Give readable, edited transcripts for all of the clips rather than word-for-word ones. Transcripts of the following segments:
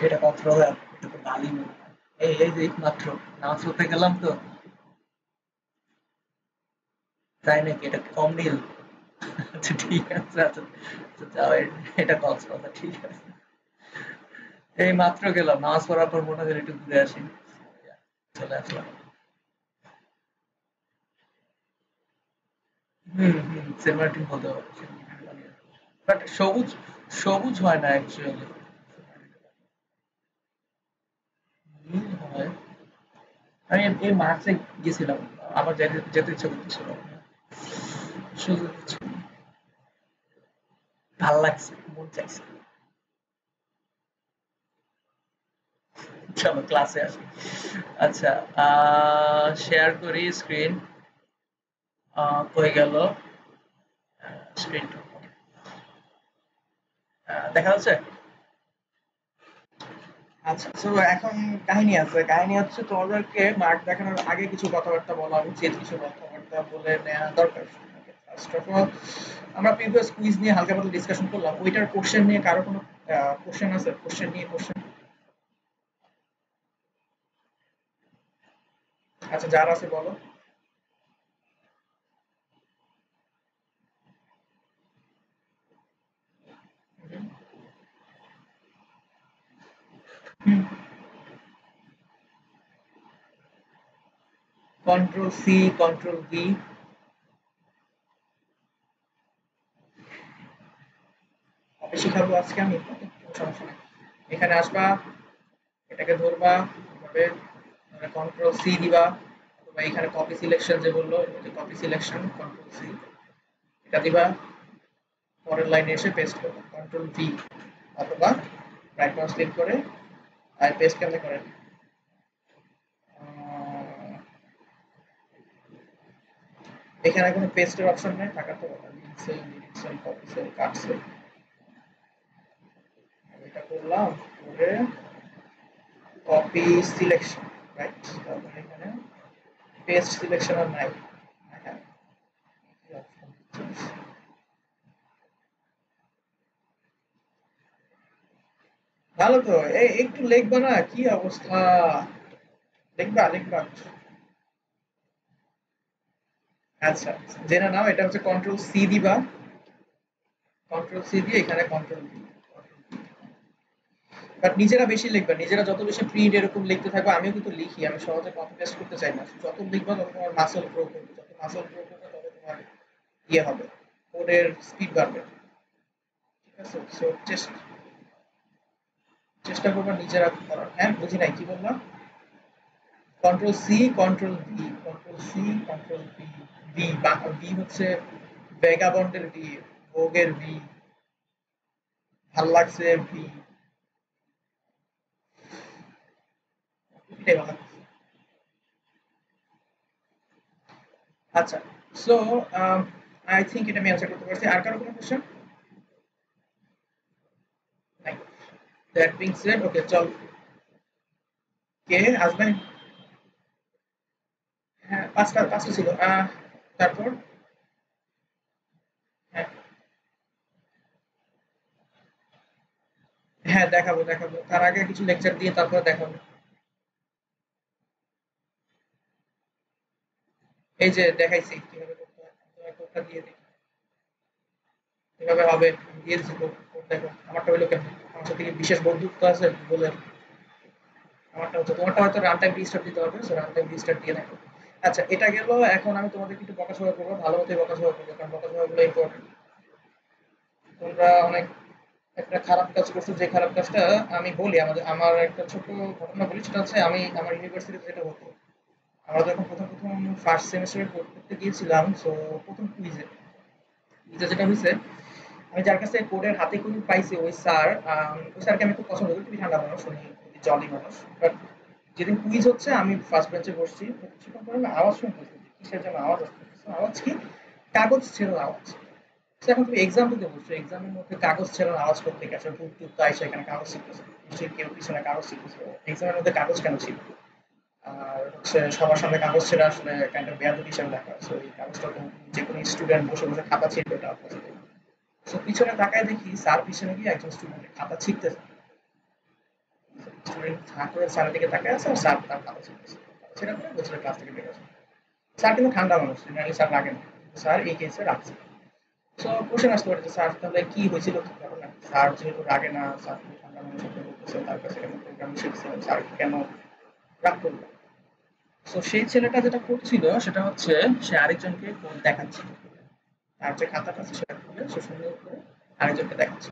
এটা কক্সবাজার, এটা তো বালি মনে হয়। এই যে মাত্র নামাজ পড়তে গেলাম তো, তাই নাকি? এটা কম নীল? আচ্ছা ঠিক আছে, আচ্ছা আচ্ছা, যাও, এটা কক্সবাজার, ঠিক আছে। এই মাত্র গেলাম নামাজ পড়ার পর, মনে করি একটু ঘুরে আসি, চলে আসলাম। সেন্ট মার্টিন বলতে পারো, বাট সবুজ, সবুজ হয় না অ্যাকচুয়ালি, নীল হয়। আমি এই মার্চে গেছিলাম, আমার যেতে যেতে ইচ্ছা করতেছিল, সুযোগ ছিল না। ভাল লাগছে, মন চাইছে। চলো ক্লাসে আসি। আচ্ছা, শেয়ার করি স্ক্রিন। কই গেল স্ক্রিন? দেখা যাচ্ছে? আচ্ছা, তো এখন কাহিনী আছে। কাহিনী হচ্ছে তোমাদেরকে মার্ক দেখানোর আগে কিছু কথাবার্তা বলা উচিত, কিছু কথাবার্তা বলে নেওয়া দরকার। ফার্স্ট অফ অল, আমরা প্রিভিয়াস কুইজ নিয়ে হালকা পাতলা ডিসকাশন করলাম। ওইটার কোশ্চেন নিয়ে কারো কোনো কোশ্চেন আছে? কোশ্চেন নিয়ে কোশ্চেন? আচ্ছা, যার আছে বলো। Control c, control v. কবে শিখাবো আজকে আমি, কোনো সমস্যা নেই। এখানে আসবা, এটাকে ধরবা, এভাবে কন্ট্রোল সি দিবা, অথবা এখানে কপি সিলেকশন যে বললো, কপি সিলেকশন কন্ট্রোল সি, এটা দিবা। পরের লাইনে এসে পেস্ট করবা কন্ট্রোল ভি, অথবা রাইট মাউস ক্লিক করে আর পেস্ট কেমনে করেন, এখানে কোনো পেস্টের অপশন নেই, থাকার তো কথা। লিঙ্কসে, লিঙ্কসে, কপিসে, কাটসে, এটা করলাম, করে কপি সিলেকশন, রাইট। তারপরে এখানে পেস্ট সিলেকশন আর নাই। হ্যাঁ, ভালো তো। একটু লিখবা না, কি অবস্থা? লিখবা লিখবা। আচ্ছা, জেনে নাও, এটা হচ্ছে কন্ট্রোল সি দিবা, কন্ট্রোল সি দিয়ে এখানে কন্ট্রোল ভি। বাট নিজেরা বেশি লিখবা, নিজেরা যত বেশি প্রিন্ট এরকম লিখতে থাকবে, আমিও কিন্তু লিখি, আমি সহজে কপি পেস্ট করতে চাই না। যত লিখবা তত তোমার মাসল গ্রো করবে, যত মাসল গ্রো করবে তত তোমার ইয়ে হবে, কোডের স্পিড বাড়বে। ঠিক আছে, সো চেষ্টা করবা নিজেরা করার। হ্যাঁ, বুঝি নাই, কি বললাম? Control c, control v, control c, control v. V বা ভি হচ্ছে ভেগাবন্ডের ভি, ভোগের ভি, ভাল লাগছে ভি, এটাই বলা। আচ্ছা, সো আই থিঙ্ক এটা আমি অ্যান্সার করতে পারছি। আর কারো কোনো কোশ্চেন নাই? দ্যাট বিং সেড, ওকে চল। কে আসবে? হ্যাঁ, পাঁচটা পাঁচটা ছিল। তারপর? হ্যাঁ, হ্যাঁ, দেখাবো দেখাবো, তার আগে কিছু লেকচার দিয়ে তারপরে দেখাবো। এই যে দেখাইছি কিভাবে করতে হয়, তোমার কোডটা দিয়ে দিই, এভাবে হবে। আমি দিয়ে দিচ্ছি কোড, কোড দেখো। আমারটা হইলো কেমন, আমার সাথে কি বিশেষ বন্ধুত্ব আছে গুগলের? আমারটা হচ্ছে, তোমারটা হয়তো রান টাইম রিস্টার্ট দিতে হবে, সো রান টাইম রিস্টার্ট দিয়ে দেখো। আচ্ছা, এটা গেল। এখন আমি তোমাদেরকে একটু বকাঝকা করবো, ভালো মতোই বকাঝকা করবো, কারণ বকাঝকাগুলো ইম্পর্টেন্ট। তোমরা অনেক একটা খারাপ কাজ করছো, যে খারাপ কাজটা আমি বলি, আমার একটা ছোট ঘটনা বলি। সেটা হচ্ছে, আমি আমার ইউনিভার্সিটিতে যেটা হতো, আমরা যখন প্রথম প্রথম ফার্স্ট সেমিস্টারে পড়তে গিয়েছিলাম, তো প্রথম কুইজে কুইজে যেটা হয়েছে, আমি যার কাছে কোডের হাতে কলম পাইছি, ওই স্যারকে আমি খুব পছন্দ করি, খুবই ঠান্ডা মানুষ, উনি খুবই জলি মানুষ। বাট যেদিন কুইজ হচ্ছে, আমি ফার্স্ট বেঞ্চে বসছি, তো কিছুক্ষণ পরে আমি আওয়াজ শুনতেছি, কিসের যেন আওয়াজ আসছে। আওয়াজ কি? কাগজ ছেড়ার আওয়াজ। তো এখন তুমি এক্সাম দিতে বসছো, এক্সামের মধ্যে কাগজ ছেড়ার আওয়াজ করতে গেছে, ভূত টুত তাই সেখানে কাগজ শিখতেছে, নিশ্চয়ই কেউ পিছনে কাগজ শিখতেছে। এক্সামের মধ্যে কাগজ কেন ছিল? আর হচ্ছে সবার সামনে কাগজ ছেড়া আসলে কাইন্ড অফ বেয়াদবি হিসেবে দেখা হয়। সো এই কাগজটা তো যে কোনো স্টুডেন্ট বসে বসে খাতা ছিঁড়বে, এটা পসিবল। সো পিছনে তাকায় দেখি স্যার পিছনে গিয়ে একজন স্টুডেন্টের খাতা ছিঁড়তেছে। স্টুডেন্ট হাঁ করে স্যারের দিকে তাকায় আছে আর স্যার তার খাতা ছিঁড়তেছে। সেটা করে বলছিল ক্লাস থেকে বের হয়েছে। স্যার কিন্তু ঠান্ডা মানুষ, জেনারেলি স্যার রাগে না। স্যার এই কেসে রাখছে। সো কোশ্চেন আসতে পারে যে স্যার তাহলে কি হয়েছিল, কি ঘটনা? স্যার যেহেতু রাগে না, স্যার খুব ঠান্ডা মানুষ, আপনি বলতেছেন তার কাছে কেন প্রোগ্রামিং শিখছেন, স্যার কেন রাগ করলো? সো সেই ছেলেটা যেটা করছিল সেটা হচ্ছে সে আরেকজনকে কোড দেখাচ্ছিল। তার যে খাতাটা আছে সেটা খুলে সে সুন্দর করে আরেকজনকে দেখাচ্ছে।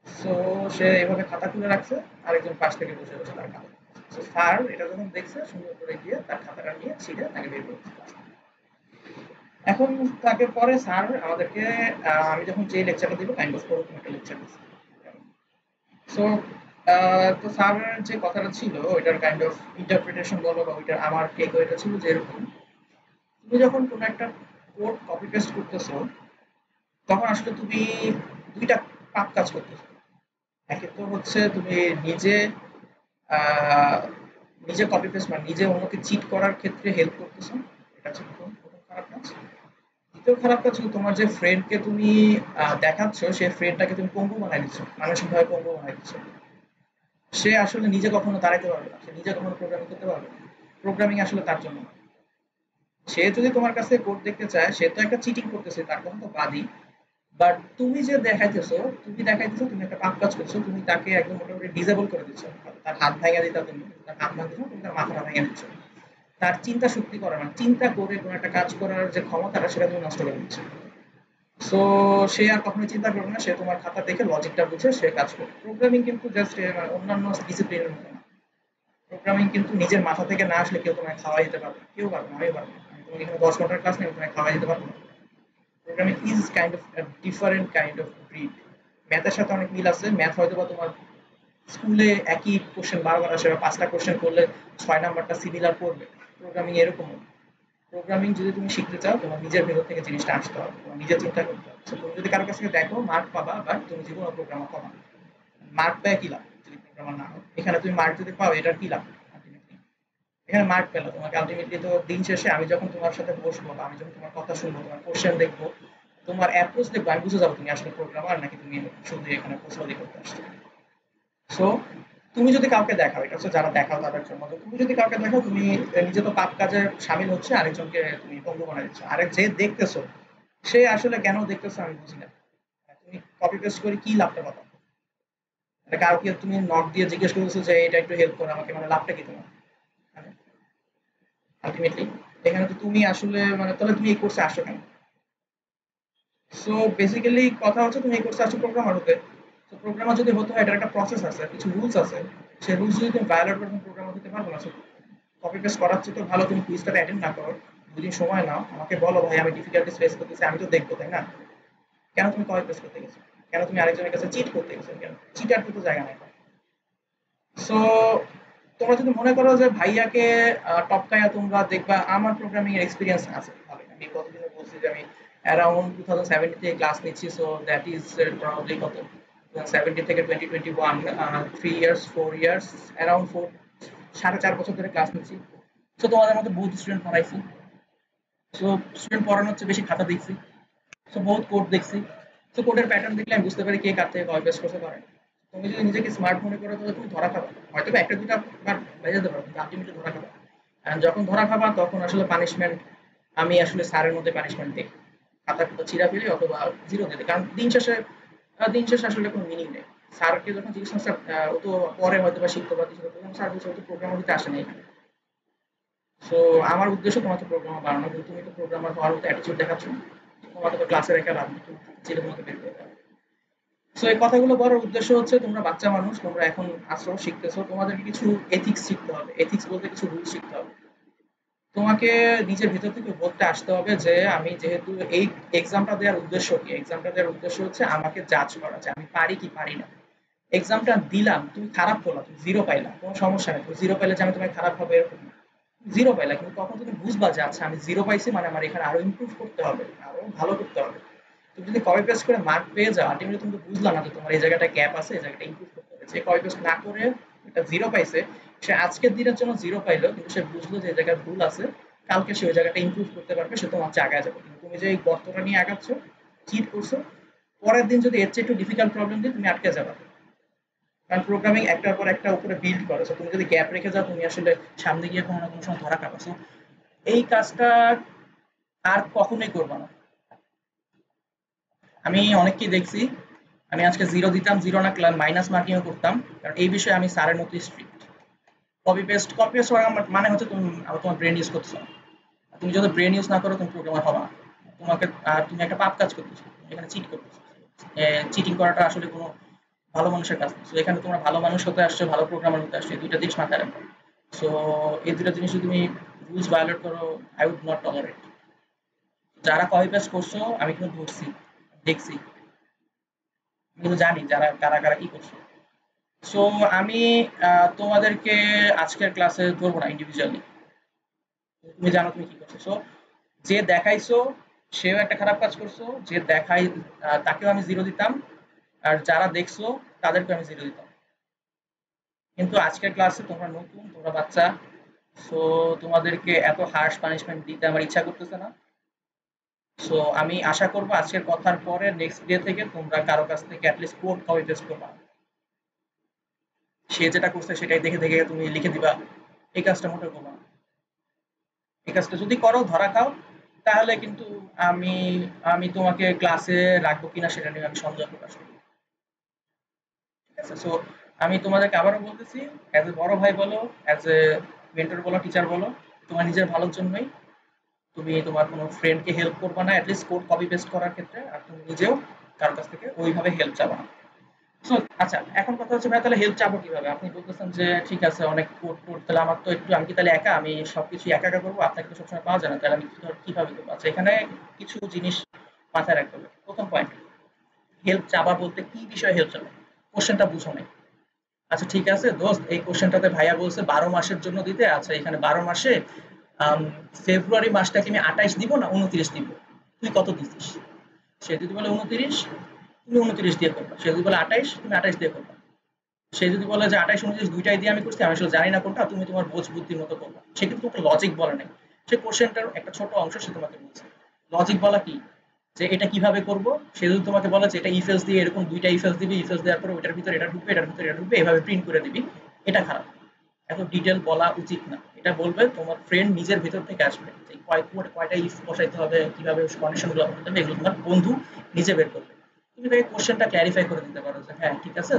সো সে এভাবে খাতা খুলে রাখছে, আরেকজন পাশ থেকে বসে বসে তার খাতা। সো স্যার এটা যখন দেখছে সুন্দর করে গিয়ে তার খাতাটা নিয়ে ছিঁড়ে তাকে বের করে দিচ্ছে। এখন তাকে পরে স্যার আমাদেরকে আমি যখন যে লেকচারটা দিব কাইন্ড অফ ওরকম একটা লেকচার দিচ্ছি। সো তো স্যারের যে কথাটা ছিল ওইটার কাইন্ড অফ ইন্টারপ্রিটেশন বলো বা ওইটার আমার টেক ওয়েটা ছিল যে এরকম, তুমি যখন কোনো একটা কোড কপি পেস্ট করতেছো তখন আসলে তুমি দুইটা পাপ কাজ করতেছো। একে তো হচ্ছে তুমি নিজে আহ, নিজে কপি পেস্ট মানে নিজে অন্যকে চিট করার ক্ষেত্রে হেল্প করতেছো, এটা হচ্ছে প্রথম প্রথম খারাপ কাজ। দ্বিতীয় খারাপ কাজ হলো তোমার যে ফ্রেন্ডকে তুমি দেখাচ্ছ সেই ফ্রেন্ডটাকে তুমি পঙ্গু বানাই দিচ্ছ, মানসিকভাবে পঙ্গু বানাই দিচ্ছ। সে আসলে নিজে কখনো দাঁড়াইতে পারবে না, সে নিজে কখনো প্রোগ্রামিং করতে পারবে না। প্রোগ্রামিং আসলে তার জন্য না। সে যদি তোমার কাছে কোড দেখতে চায় সে তো একটা চিটিং করতেছে, তার কথা তো বাদই। বাট তুমি যে দেখাইতেছো, তুমি দেখাইতেছো তুমি একটা পাপ কাজ করছো, তুমি তাকে একদম মোটামুটি ডিসেবল করে দিচ্ছ। তার হাত ভাঙা দিতা, তুমি তার হাত ভাঙতেছো, তুমি তার মাথাটা ভেঙে দিচ্ছ। তার চিন্তা শক্তি করা মানে চিন্তা করে কোনো একটা কাজ করার যে ক্ষমতাটা সেটা তুমি নষ্ট করে দিচ্ছ। সো সে আর কখনোই চিন্তা করবে না, সে তোমার খাতা দেখে লজিকটা বুঝে সে কাজ করবে। প্রোগ্রামিং কিন্তু জাস্ট অন্যান্য ডিসিপ্লিনের মতো না। প্রোগ্রামিং কিন্তু নিজের মাথা থেকে না আসলে কেউ তোমায় খাওয়াই দিতে পারবে না। কেউ পারবে না, আমিও পারবো না। আমি তোমাকে এখানে 10 ঘন্টার ক্লাস নিয়ে তোমায় খাওয়াই দিতে পারবো না। Programming is kind of different kind of breed. ম্যাথের সাথে অনেক মিল আছে। ম্যাথ হয়তো বা তোমার স্কুলে একই কোশ্চেন বারবার আসে বা 5টা কোশ্চেন করলে 6 নাম্বারটা সিমিলার করবে। প্রোগ্রামিং এরকম। প্রোগ্রামিং যদি তুমি শিখতে চাও তোমার নিজের ভেতর থেকে জিনিসটা আসতে হবে, তোমার নিজের চিন্তা করতে হবে। So, তুমি যদি কারো কাছ থেকে দেখো মার্ক পাবা, বাট তুমি জীবনে প্রোগ্রামার পাবা না। মার্ক পেয়ে কি লাভ যদি প্রোগ্রামার না হয়? এখানে তুমি মার্ক যদি পাও এটার কি লাভ? Ultimately এখানে মার্ক পেলো তোমাকে, আলটিমেটলি তো দিন শেষে আমি যখন তোমার সাথে বসবো বা আমি যখন তোমার কথা শুনবো, তোমার কোশ্চেন দেখবো, তোমার অ্যাপ্রোচ দেখবো, আমি বুঝে যাবো তুমি আসলে প্রোগ্রামার নাকি তুমি শুধু এখানে প্রশ্নই করতে আসছো। সো তুমি যদি কাউকে দেখাও, এটা হচ্ছে যারা দেখাও তাদের জন্য, তো তুমি যদি কাউকে দেখাও তুমি নিজে তো পাপ কাজে সামিল হচ্ছে, আরেকজনকে তুমি পঙ্গু বানাই দিচ্ছ। আরেক যে দেখতেছো সে আসলে কেন দেখতেছো আমি বুঝি না। তুমি কপি পেস্ট করে কি লাভটা পাবা? মানে কাউকে তুমি নক দিয়ে জিজ্ঞেস করতেছো যে এটা একটু হেল্প করো আমাকে, মানে লাভটা কি তোমার? আলটিমেটলি এখানে তো তুমি আসলে মানে তাহলে তুমি এই কোর্সে আসো কেন? সো বেসিক্যালি কথা হচ্ছে তুমি এই কোর্সে আসছো প্রোগ্রামার হতে। তো প্রোগ্রামার যদি হতে হয় এটার একটা প্রসেস আছে, কিছু রুলস আছে। সেই রুলস যদি তুমি ভায়োলেট করে তুমি প্রোগ্রামার হতে পারবো না। কপি পেস্ট করার চেয়ে তো ভালো তুমি কুইজটাতে অ্যাটেন্ড না করো। 2 দিন সময় নাও, আমাকে বলো ভাই আমি ডিফিকাল্টিস ফেস করতেছি, আমি তো দেখবো তাই না? কেন তুমি কপি পেস্ট করতে গেছো? কেন তুমি আরেকজনের কাছে চিট করতে গেছো? কেন চিটার তো জায়গা নাই। সো তোমরা যদি মনে করো যে ভাইয়াকে টপকায়া তোমরা দেখবা, আমার প্রোগ্রামিং এর এক্সপিরিয়েন্স আছে ভালো। আমি কতদিনে বলছি যে আমি অ্যারাউন্ড 2017 থেকে ক্লাস নিচ্ছি, সো দ্যাট ইজ প্রবাবলি কত 2017 থেকে 2021, 3 ইয়ার্স 4 ইয়ার্স, অ্যারাউন্ড 4.5 বছর ধরে ক্লাস নিচ্ছি। সো তোমাদের মতো বহুত স্টুডেন্ট পড়াইছি। সো স্টুডেন্ট পড়ানোর হচ্ছে বেশি খাতা দেখছি। সো বহুত কোড দেখছি। সো কোডের প্যাটার্ন দেখলে আমি বুঝতে পারি কে কার থেকে কয় পেস্ট করতে পারে। তুমি যদি নিজেকে স্মার্ট মনে করো তাহলে তুমি ধরা খাবা, হয়তো বা একটা দুটা বার বেজে যেতে পারো কিন্তু আলটিমেটলি ধরা খাবা। আর যখন ধরা খাবা তখন আসলে পানিশমেন্ট, আমি আসলে স্যারের মধ্যে পানিশমেন্ট দিই। খাতা খাতা ছিঁড়া ফেলি অথবা জিরো দিতে, কারণ দিন শেষে আসলে কোনো মিনিং নেই। স্যারকে যখন জিজ্ঞেস করলাম, স্যার ও তো পরে হয়তো বা শিখতে বা কিছু করতে, স্যার বলছে ও তো প্রোগ্রামার হতে আসে না এখানে। সো আমার উদ্দেশ্য তোমাকে প্রোগ্রামার বানানো, কিন্তু তুমি তো প্রোগ্রামার হওয়ার মতো অ্যাটিটিউড দেখাচ্ছ না। তোমাকে তো ক্লাসে রেখে লাভ নেই, তুমি ছেলে তোমাকে বের করে দেবে। সো এই কথাগুলো বলার উদ্দেশ্য হচ্ছে তোমরা বাচ্চা মানুষ, তোমরা এখন আসো শিখতেছো, তোমাদেরকে কিছু এথিক্স শিখতে হবে। এথিক্স বলতে কিছু রুল শিখতে হবে। তোমাকে নিজের ভিতর থেকে বলতে আসতে হবে যে আমি যেহেতু এই এক্সামটা দেওয়ার উদ্দেশ্য কি, এক্সামটা দেওয়ার উদ্দেশ্য হচ্ছে আমাকে জাজ করা যে আমি পারি কি পারি না। এক্সামটা দিলাম, তুমি খারাপ করলা, তুমি জিরো পাইলা, কোনো সমস্যা নেই। তুমি জিরো পাইলে যে আমি তোমায় খারাপ হবে এরকম না। জিরো পাইলা কিন্তু তখন তুমি বুঝবা যে আচ্ছা আমি জিরো পাইছি মানে আমার এখানে আরো ইমপ্রুভ করতে হবে, আরো ভালো করতে হবে। তুমি যদি কপি পেস্ট করে মার্ক পেয়ে যাও, আলটিমেটলি তুমি তো বুঝলা না যে তোমার এই জায়গাটা গ্যাপ আছে, এই জায়গাটা ইমপ্রুভ করতে হবে। যে কপি পেস্ট না করে একটা জিরো পাইছে, সে আজকের দিনের জন্য জিরো পাইলো কিন্তু সে বুঝলো যে এই জায়গায় ভুল আছে, কালকে সে ওই জায়গাটা ইমপ্রুভ করতে পারবে, সে তোমার চেয়ে আগায় যাবে। কিন্তু তুমি যে এই গর্তটা নিয়ে আগাচ্ছ, চিট করছো, পরের দিন যদি এর চেয়ে একটু ডিফিকাল্ট প্রবলেম দিয়ে তুমি আটকে যাবে। কারণ প্রোগ্রামিং একটার পর একটা উপরে বিল্ড করে, সো তুমি যদি গ্যাপ রেখে যাও তুমি আসলে সামনে গিয়ে কোনো না কোনো সময় ধরা খাবে। সো এই কাজটা আর কখনোই করবা না। আমি অনেককেই দেখছি, আমি আজকে জিরো দিতাম, জিরো না মাইনাস মার্কিংও করতাম, কারণ এই বিষয়ে আমি স্যারের মতো স্ট্রিক্ট। কপি পেস্ট করা মানে হচ্ছে তুমি আবার তোমার ব্রেন ইউজ করছো না। তুমি যদি ব্রেন ইউজ না করো তুমি প্রোগ্রামার হবে না। তোমাকে আর তুমি একটা পাপ কাজ করতেছো, তুমি এখানে চিট করতেছো। চিটিং করাটা আসলে কোনো ভালো মানুষের কাজ না। সো এখানে তোমরা ভালো মানুষ হতে আসছো, ভালো প্রোগ্রামার হতে আসছো, এই দুইটা জিনিস মাথায় রাখো। সো এই দুইটা জিনিস যদি তুমি রুলস ভায়োলেট করো, আই উড নট টলারেট। যারা কপি পেস্ট করছো আমি কিন্তু ধরছি, দেখছি, আমি কিন্তু জানি যারা কারা কারা কি করছো। সো আমি তোমাদেরকে আজকের ক্লাসে ধরবো না ইন্ডিভিজুয়ালি, তুমি জানো তুমি কি করছো। সো যে দেখাইছো সেও একটা খারাপ কাজ করছো, যে দেখাই তাকেও আমি জিরো দিতাম, আর যারা দেখছো তাদেরকে আমি জিরো দিতাম। কিন্তু আজকের ক্লাসে তোমরা নতুন, তোমরা বাচ্চা, সো তোমাদেরকে এত হার্শ পানিশমেন্ট দিতে আমার ইচ্ছা করতেছে না। সো আমি আশা করবো আজকের কথার পরে নেক্সট ডে থেকে তোমরা কারো কাছ থেকে অ্যাটলিস্ট কোড কপি পেস্ট করবা, সে যেটা করছে সেটাই দেখে দেখে তুমি লিখে দিবা, এই কাজটা মোটেও করবা না। এই কাজটা যদি করো ধরা খাও, তাহলে কিন্তু আমি আমি তোমাকে ক্লাসে রাখবো কিনা সেটা নিয়ে আমি সন্দেহ প্রকাশ করি। ঠিক আছে? সো আমি তোমাদেরকে আবারও বলতেছি, অ্যাজ এ বড় ভাই বলো, অ্যাজ এ মেন্টর বলো, টিচার বলো, তোমার নিজের ভালোর জন্যই তুমি তোমার কোনো ফ্রেন্ডকে হেল্প করবা না অ্যাটলিস্ট কোড কপি পেস্ট করার ক্ষেত্রে, আর তুমি নিজেও কারোর কাছ থেকে ওইভাবে হেল্প চাবা না। সো আচ্ছা, এখন কথা হচ্ছে ভাই তাহলে হেল্প চাবো কিভাবে? আপনি বলতেছেন যে ঠিক আছে অনেক কোড টোড, তাহলে আমার তো একটু, আমি কি তাহলে একা, আমি সবকিছু একা একা করবো, আপনাকে তো সবসময় পাওয়া যায় না, তাহলে আমি কিভাবে করবো? আচ্ছা, এখানে কিছু জিনিস মাথায় রাখতে হবে। প্রথম পয়েন্ট, হেল্প চাবা বলতে কি বিষয়ে হেল্প চাবে? কোশ্চেনটা বুঝো নাই। আচ্ছা ঠিক আছে দোস্ত, এই কোশ্চেনটাতে ভাইয়া বলছে 12 মাসের জন্য দিতে। আচ্ছা এখানে 12 মাসে ফেব্রুয়ারি মাসটাকে আমি 28 দিব না 29 দিব, তুই কত দিছিস? সে যদি বলে 29, তুমি 29 দিয়ে করবা। সে যদি বলে 28, তুমি 28 দিয়ে করবা। সে যদি বলে যে 28 29 দুইটাই দিয়ে আমি করছি, আমি আসলে জানি না কোনটা, তুমি তোমার বোঝ বুদ্ধির মতো করবা। সে কিন্তু তোমাকে লজিক বলে নাই, সে কোশ্চেনটার একটা ছোট অংশ সে তোমাকে বলছে। লজিক বলা কি, যে এটা কিভাবে করব। সে যদি তোমাকে বলে যে এটা ইফ এলস দিয়ে এরকম দুইটা ইফ এলস দিবি, ইফ এলস দেওয়ার পরে ওটার ভিতরে এটা ঢুকবে, এটার ভিতরে এটা ঢুকবে, এভাবে প্রিন্ট করে দিবি, এটা খারাপ। এত ডিটেল বলা উচিত না। এটা বলবে তোমার ফ্রেন্ড নিজের ভিতর থেকে আসবে, যে কয়টা ইফ বসাইতে হবে, কিভাবে কন্ডিশন গুলো করতে হবে, এগুলো তোমার বন্ধু নিজে বের করবে। তুমি তাকে কোশ্চেনটা ক্ল্যারিফাই করে দিতে পারো যে হ্যাঁ ঠিক আছে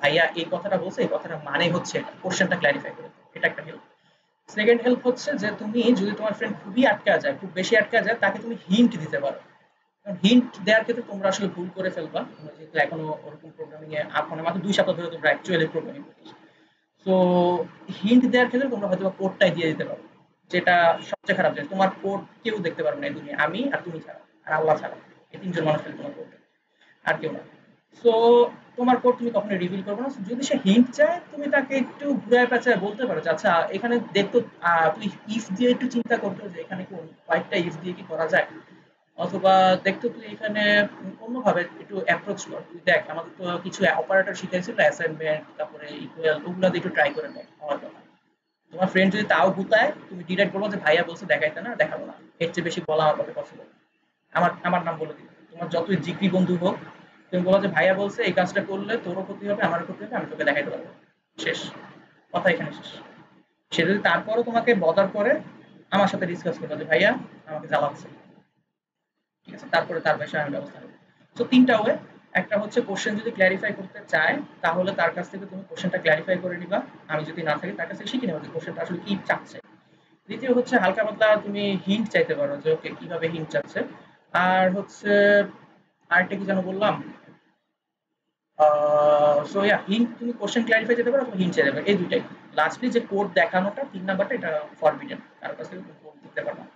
ভাইয়া এই কথাটা বলছে, এই কথাটা মানে হচ্ছে এটা, কোশ্চেনটা ক্ল্যারিফাই করে দিতে। এটা একটা হেল্প। সেকেন্ড হেল্প হচ্ছে যে তুমি যদি তোমার ফ্রেন্ড খুবই আটকা যায়, খুব বেশি আটকা যায়, তাকে তুমি হিন্ট দিতে পারো। হিন্ট দেওয়ার ক্ষেত্রে তোমরা আসলে ভুল করে ফেলবা, তোমরা যেহেতু এখনো ওরকম প্রোগ্রামিং এ মানে মাত্র 2 সপ্তাহ ধরে তোমরা অ্যাকচুয়ালি প্রোগ্রামিং করতেছো। তো হিন্ট দেওয়ার ক্ষেত্রে তোমরা হয়তো কোডটাই দিয়ে দিতে পারো, যেটা সবচেয়ে খারাপ জিনিস। তোমার কোড কেউ দেখতে পারবে না এই দুনিয়া, আমি আর তুমি ছাড়া আর আল্লাহ ছাড়া, এই তিনজন মানুষ খালি তোমার কোড, আর কেউ না। সো তোমার কোড তুমি কখনোই রিভিল করবে না। যদি সে হিন্ট চায় তুমি তাকে একটু ঘুরায় পেঁচায় বলতে পারো যে আচ্ছা এখানে দেখতো, তুই ইফ দিয়ে একটু চিন্তা করতো যে এখানে কোন কয়েকটা ইফ দিয়ে কি করা যায়, অথবা দেখতো তুই এখানে অন্যভাবে একটু অ্যাপ্রোচ কর, তুই দেখ আমাদের তো কিছু অপারেটর শিখাইছিল অ্যাসাইনমেন্ট, তারপরে ইকুয়াল, ওগুলা দিয়ে একটু ট্রাই করে দেখ হওয়ার কথা। তোমার ফ্রেন্ড যদি তাও গুতায় তুমি ডিরেক্ট বলবো যে ভাইয়া বলছে দেখাইতে না, দেখাবো না। এর চেয়ে বেশি বলা আমার পক্ষে পসিবল। আমার আমার নাম বলে দিবে, তোমার যতই জিগরি বন্ধু হোক, তুমি বলো যে ভাইয়া বলছে এই কাজটা করলে তোরও ক্ষতি হবে আমারও ক্ষতি হবে, আমি তোকে দেখাইতে পারবো। শেষ কথা, এখানে শেষ। সে যদি তারপরও তোমাকে বদার করে, আমার সাথে ডিসকাস করবে যে ভাইয়া আমাকে জ্বালাচ্ছে, ঠিক আছে, তারপরে তার বিষয়ে আমি ব্যবস্থা নেব। তো তিনটা ওয়ে, একটা হচ্ছে কোশ্চেন যদি ক্ল্যারিফাই করতে চায় তাহলে তার কাছ থেকে তুমি কোশ্চেনটা ক্ল্যারিফাই করে নিবা, আমি যদি না থাকি তার কাছে শিখে নেবো যে কোশ্চেনটা আসলে কি চাচ্ছে। দ্বিতীয় হচ্ছে হালকা পাতলা তুমি হিন্ট চাইতে পারো যে ওকে কিভাবে হিন্ট চাচ্ছে। আর হচ্ছে আরেকটা কি যেন বললাম, সো ইয়া হিন্ট, তুমি কোশ্চেন ক্ল্যারিফাই যেতে পারো অথবা হিন্ট চাইতে পারো, এই দুইটাই। লাস্টলি যে কোড দেখানোটা 3 নাম্বারটা, এটা ফরবিডেন, কারোর কাছ থেকে তুমি কোড দিতে পারবে না।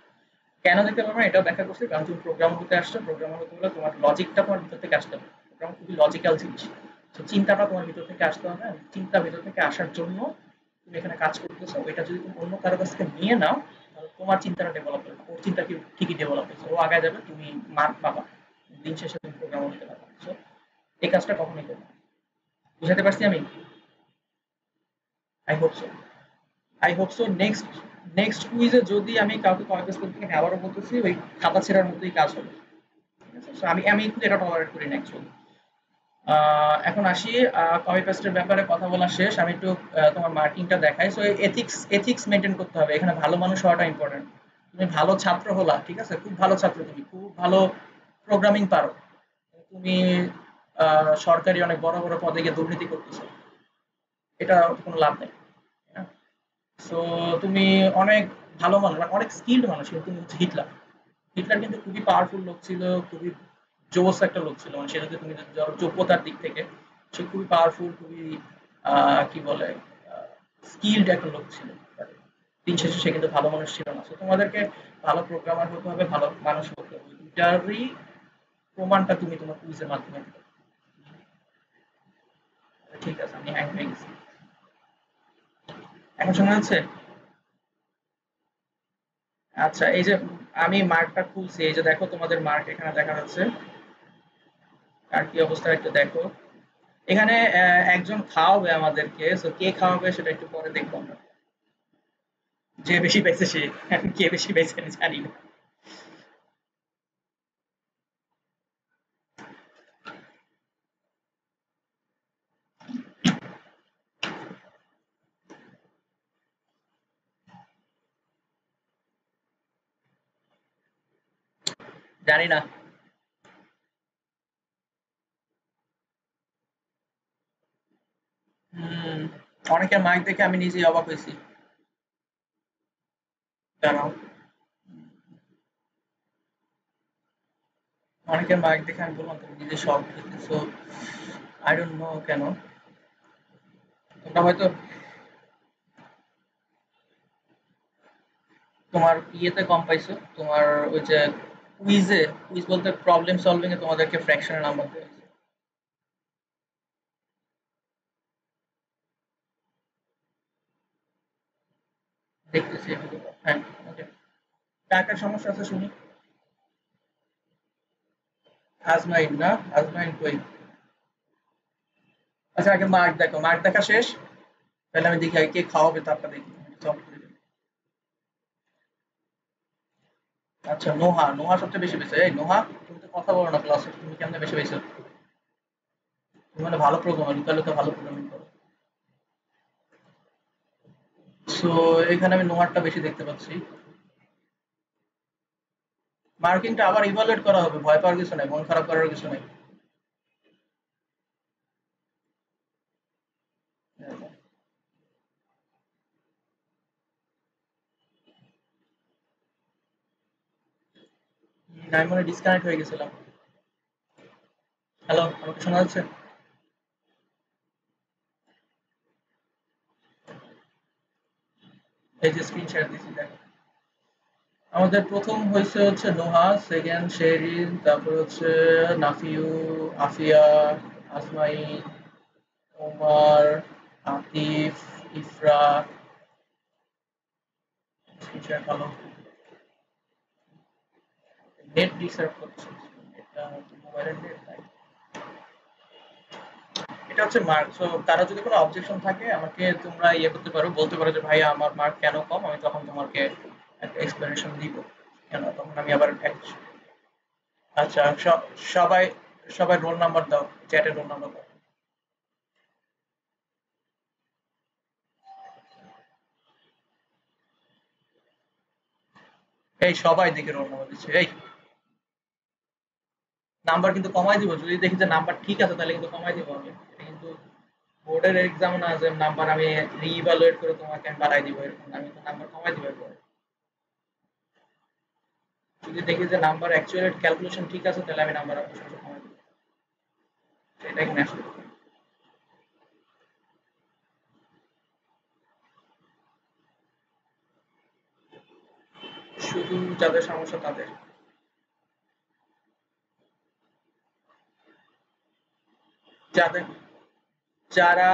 কেন দিতে পারবে না এটাও ব্যাখ্যা করছি, কারণ তুমি প্রোগ্রামার হতে আসছো, প্রোগ্রামার হতে হলে তোমার লজিকটা তোমার ভিতর থেকে আসতে হবে। প্রোগ্রাম খুবই লজিক্যাল জিনিস। তো চিন্তাটা তোমার ভিতর থেকে আসতে হবে, আর চিন্তা ভিতর থেকে আসার জন্য তুমি এখানে কাজ করতেছো। এটা যদি তুমি অন্য কারো কাছ থেকে নিয়ে নাও তাহলে তোমার চিন্তাটা ডেভেলপ হবে না, ওর চিন্তা কি ঠিকই ডেভেলপ হয়েছে, ও আগায় যাবে, তুমি মার্ক পাবা, দিন শেষে তুমি প্রোগ্রামার হতে পারবে। সো এই কাজটা কখনোই করবে না। বুঝাতে পারছি আমি? I hope so. I hope so. Next next কুইজে যদি আমি কাউকে কনফিউজ করতে থাকি, আমি আবারও বলতেছি ওই খাতা ছেঁড়ার মতোই কাজ হবে। ঠিক আছে? সো আমি আমি কিন্তু এটা টলারেট করি না অ্যাকচুয়ালি। এখন আসি কপি পেস্টের ব্যাপারে কথা বলা শেষ। আমি একটু তোমার মার্কিংটা দেখাই। সো এথিক্স এথিক্স মেনটেন করতে হবে। এখানে ভালো মানুষ হওয়াটা ইম্পর্টেন্ট। তুমি ভালো ছাত্র হলা, ঠিক আছে? খুব ভালো ছাত্র, তুমি খুব ভালো প্রোগ্রামিং পারো। তুমি সরকারি অনেক বড় বড় পদে গিয়ে দুর্নীতি করতেছো। এটা কোনো লাভ নেই। সো তুমি অনেক ভালো মানুষ, মানে অনেক স্কিলড মানুষ, কিন্তু তুমি হচ্ছে হিটলার। হিটলার কিন্তু খুবই পাওয়ারফুল লোক ছিল, খুবই জোস একটা লোক ছিল। মানে সেটা যদি তুমি যদি ধরো যোগ্যতার দিক থেকে, সে খুবই পাওয়ারফুল, খুবই কি বলে স্কিলড একটা লোক ছিল। But দিন শেষে সে কিন্তু ভালো মানুষ ছিল না। So তোমাদেরকে ভালো প্রোগ্রামার হতে হবে, ভালো মানুষ হতে হবে। দুইটারই প্রমাণটা তুমি তোমার কুইজের মাধ্যমে দিবে। ঠিক আছে, আমি হ্যাং হয়ে গেছি। এখন শোনা যাচ্ছে? আচ্ছা, এই যে আমি মার্কটা খুলছি, এই যে দেখো তোমাদের মার্ক এখানে দেখা যাচ্ছে। আর কি অবস্থা একটু দেখো। এখানে একজন খাওয়াবে আমাদেরকে, তো কে খাওয়াবে সেটা একটু পরে দেখবো আমরা। যে বেশি পাইছে সে। এখন কে বেশি পাইছে আমি জানি না। জানি না। হুম, অনেকের মার্ক দেখে আমি নিজেই অবাক হয়েছি। দাঁড়াও, অনেকের মার্ক দেখে আমি বললাম তুমি নিজে শখ হয়েছি। সো আই ডোন্ট নো কেন। তোমরা হয়তো তোমার ইয়েতে কম পাইছো, তোমার ওই যে কুইজে, কুইজ বলতে প্রবলেম সলভিং এ তোমাদেরকে ফ্র্যাকশনের নাম্বার দেওয়া হয়েছে। দেখতেছি একটু। হ্যাঁ, ওকে। কার কার সমস্যা আছে শুনি। আজমাইন না? আজমাইন কই? আচ্ছা, আগে মার্ক দেখো, মার্ক দেখা শেষ। তাহলে আমি দেখি আগে কে খাওয়াবে তারটা দেখি। সলভ করে দিই। আচ্ছা, নোহা, নোহা সবচেয়ে বেশি পেয়েছে। এই নোহা, তুমি তো কথা বলো না ক্লাসে, তুমি কেমনে বেশি পেয়েছো? তুমি মানে ভালো প্রোগ্রামার, লুকা লুকা ভালো প্রোগ্রামিং করো। সো এখানে আমি নোহারটা বেশি দেখতে পাচ্ছি। মার্কিংটা আবার ইভালুয়েট করা হবে, ভয় পাওয়ার কিছু নাই, মন খারাপ করার কিছু নাই। আমি মনে ডিসকানেক্ট হয়ে গেছিলাম। হ্যালো, আমাকে শোনা যাচ্ছে? এই যে স্ক্রিন শেয়ার দিচ্ছি দেখ। আমাদের প্রথম হয়েছে হচ্ছে নোহা, সেকেন্ড শেরিন, তারপর হচ্ছে নাফিউ, আফিয়া, আসমাইন, ওমর, আতিফ, ইফরা। স্ক্রিন শেয়ার ভালো। নেট ডিস্টার্ব করছে। এটা মোবাইলের নেট নাই। এটা হচ্ছে মার্ক। সো কারো যদি কোনো অবজেকশন থাকে আমাকে তোমরা ইয়ে করতে পারো, বলতে পারো যে ভাই আমার মার্ক কেন কম, আমি তখন তোমাকে একটা এক্সপ্লেনেশন দিব কেন, তখন আমি আবার আচ্ছা, সবাই সবাই রোল নাম্বার দাও, চ্যাটে রোল নাম্বার দাও। এই সবাই দেখে রোল নাম্বার দিচ্ছে। এই নাম্বার কিন্তু কমাই দিব, যদি দেখি যে নাম্বার ঠিক আছে তাহলে কিন্তু কমাই দিব আমি। এটা কিন্তু বোর্ডের এক্সাম না যে নাম্বার আমি রিইভালুয়েট করে তোমাকে আমি বাড়াই দিব, এরকম না। আমি তো নাম্বার কমাই দিব এরপরে। যদি দেখি যে নাম্বার অ্যাকচুয়ালি ক্যালকুলেশন ঠিক আছে তাহলে আমি নাম্বার অবশ্যই কমাই দিব। এটা এখানে আসলে শুধু যাদের সমস্যা তাদের। যাদের যারা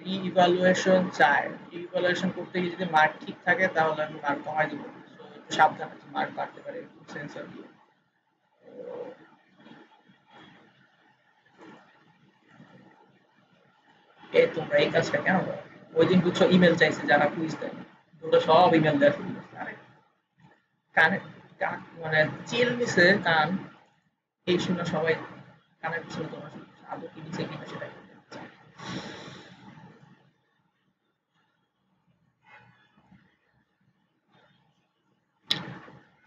রি-ইভালুয়েশন চায়, রি-ইভালুয়েশন করতে গিয়ে যদি মার্ক ঠিক থাকে তাহলে আমি মার্ক কমাই দিব। সো একটু সাবধানে, মার্ক বাড়তে পারে সেন্সর দিয়ে। এই তোমরা এই কাজটা কেন করো? ওই দিন বুঝছো ইমেল চাইছে যারা কুইজ দেয়, ওগুলো সব ইমেল দেওয়া শুরু করছে। আরে কানে মানে চিল মিশে কান, এই শুনে সবাই কানের পিছনে তোমার আদৌ কি মিলছে কিনা সেটা।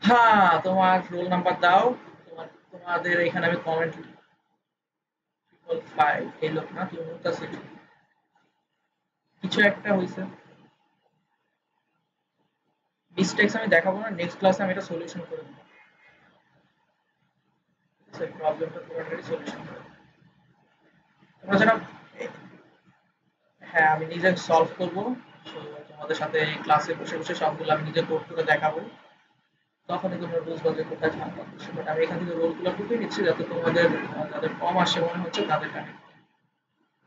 হ্যাঁ, তোমার রোল নাম্বার দাও। তোমাদের এখানে আমি কমেন্ট 5 এই লোক না, তুমি মুতাসির, কিছু একটা হয়েছে। মিস্টেক্স আমি দেখাবো না, নেক্সট ক্লাসে আমি এটা সলিউশন করে দেবো। প্রবলেমটা পুরোটাই সলিউশন করে দেবো। তোমরা যারা, হ্যাঁ আমি নিজে সলভ করবো। তো তোমাদের সাথে ক্লাসে বসে বসে সবগুলো আমি নিজে কোড করে দেখাবো। তখনই তোমরা বুঝবা যে কোথায় ঝামেলা হচ্ছে। বাট আমি এখান থেকে রোলগুলো টুকে নিচ্ছি যাতে তোমাদের যাদের কম আসে মনে হচ্ছে তাদের কানে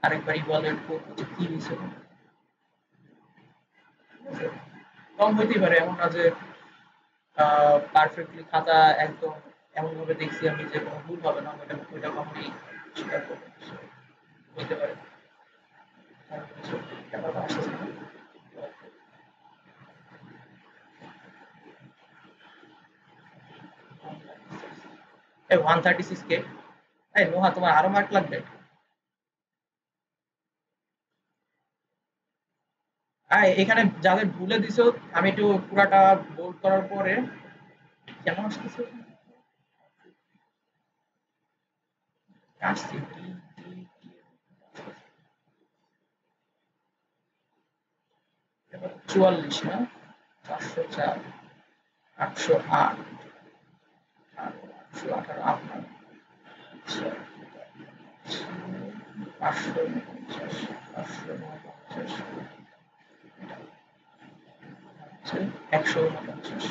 আরেকবার ইভালুয়েট করবো যে কি হয়েছে। ঠিক আছে? কম হইতেই পারে, এমন না যে পারফেক্টলি খাতা একদম এমন ভাবে দেখছি আমি যে কোনো ভুল হবে না, ওইটা ওইটা কখনোই স্বীকার করবো না। So, হইতে পারে এমন কিছু ব্যাপার আসতেছে না। এই 136 কে, এই নোহা তোমার আরো মার্ক লাগবে। এখানে যাদের ভুলে দিছো আমি একটু পুরাটা বোল্ড করার পরে কেন আসতেছে আসছে কি কি কি আসতেছে। 44 না, 404, 808 আর 818 আপনার, আচ্ছা 549, 549, 149।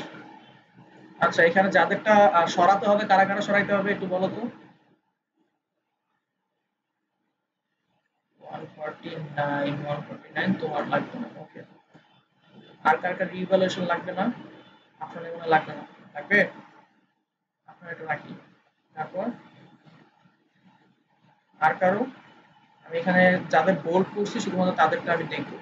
আচ্ছা এখানে যাদেরটা সরাতে হবে, কারা কারা সরাইতে হবে একটু বলো তো। 149, 149 তোমার লাগবে না, ওকে। আর কার কার রিভ্যালুয়েশন লাগবে না? আপনার এগুলো লাগবে না, লাগবে? আপনার এটা রাখি। তারপর আর কারো, আমি এখানে যাদের বোল্ড করছি শুধুমাত্র তাদেরটা আমি দেখবো।